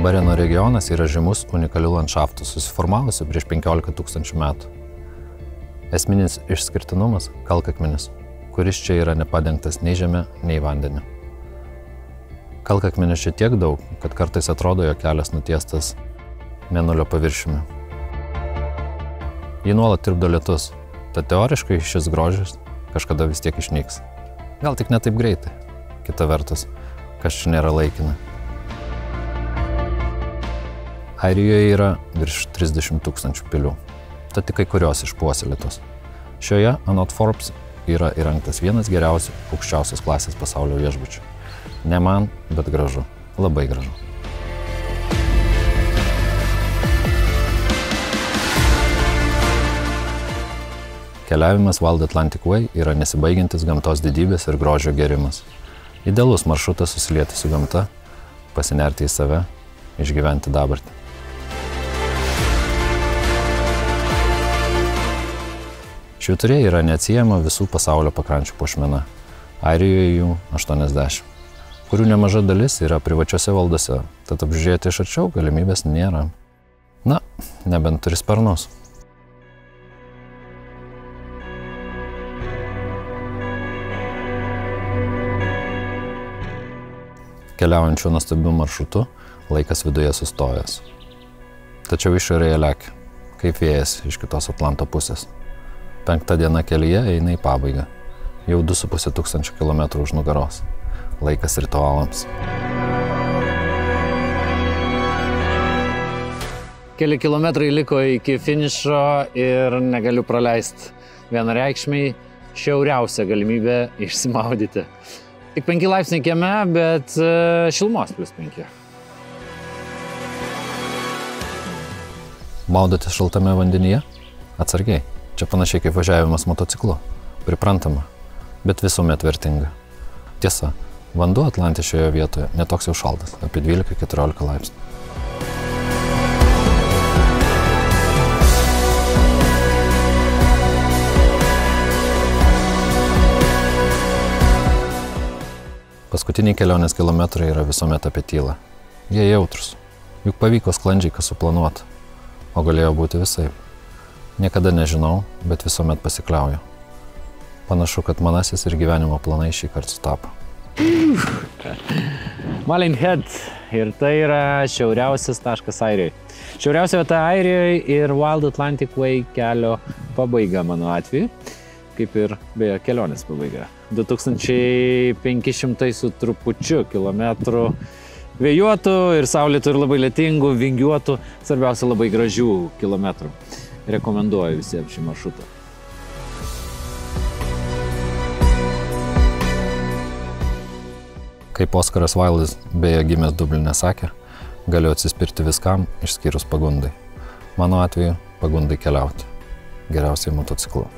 Bareno regionas yra žymus unikalių landšaftų, susiformavusių prieš 15 000 metų. Esminis išskirtinumas – kalkakmenis, kuris čia yra nepadengtas nei žeme, nei vandeniu. Kalkakmenių čia tiek daug, kad kartais atrodo, jo kelias nutiestas mėnulio paviršiumi. Jį nuolat tirpdo lietus, tad teoriškai šis grožis kažkada vis tiek išnyks. Gal tik ne taip greitai. Kita vertus, kas čia nėra laikina. Airijoje yra virš 30 000 pilių, tad tik kai kurios išpuoselėtos. Šioje, anot Forbes, yra įrengtas vienas geriausių aukščiausios klasės pasaulio viešbučių. Ne man, bet gražu. Labai gražu. Keliavimas Wild Atlantic Way yra nesibaigiantis gamtos didybės ir grožio gėrimas. Idealus maršrutas susilieti su gamta, pasinerti į save, išgyventi dabartį. Švyturiai yra neatsiejama visų pasaulio pakrančių puošmena. Airijoje jų 80, kurių nemaža dalis yra privačiose valdose, tad apžiūrėti iš arčiau galimybės nėra. Na, nebent turi sparnus. Keliaujančių nuostabių maršrutų, laikas viduje sustojęs. Tačiau išorėje lekia, kaip vėjas iš kitos Atlanto pusės. 5. diena kelyje eina į pabaigą. Jau 2500 km už nugaros. Laikas ritualams. Keli kilometrai liko iki finišo ir negaliu praleisti vienareikšmiai šiauriausią galimybę išsimaudyti. Tik 5 laipsniai kieme, bet šilumos +5. Maudotis šaltame vandenyje? Atsargiai. Čia panašiai kaip važiavimas motociklu. Priprantama, bet visuomet vertinga. Tiesa, vanduo Atlante šioje vietoje netoks jau šaltas, apie 12-14 laipsnių. Paskutiniai kelionės kilometrai yra visuomet apie tylą. Jie jautrus. Juk pavyko sklandžiai, kas suplanuota. O galėjo būti visaip. Niekada nežinau, bet visuomet pasikliauju. Panašu, kad manasis ir gyvenimo planai šį kartą sutapo. Malin Head. Ir tai yra šiauriausias taškas Airijoje. Šiauriausia vieta Airijoje ir Wild Atlantic Way kelio pabaiga mano atveju. Kaip ir beje kelionės pabaiga. 2500 su trupučiu kilometrų vėjuotų ir saulėtų ir labai lietingų, vingiuotų, svarbiausia labai gražių kilometrų. Rekomenduoju visiems šį maršrutą. Kaip Oskaras Vaildas, beje gimęs Dubline, sakė, galiu atsispirti viskam, išskyrus pagundai. Mano atveju pagundai keliauti. Geriausiai motociklu.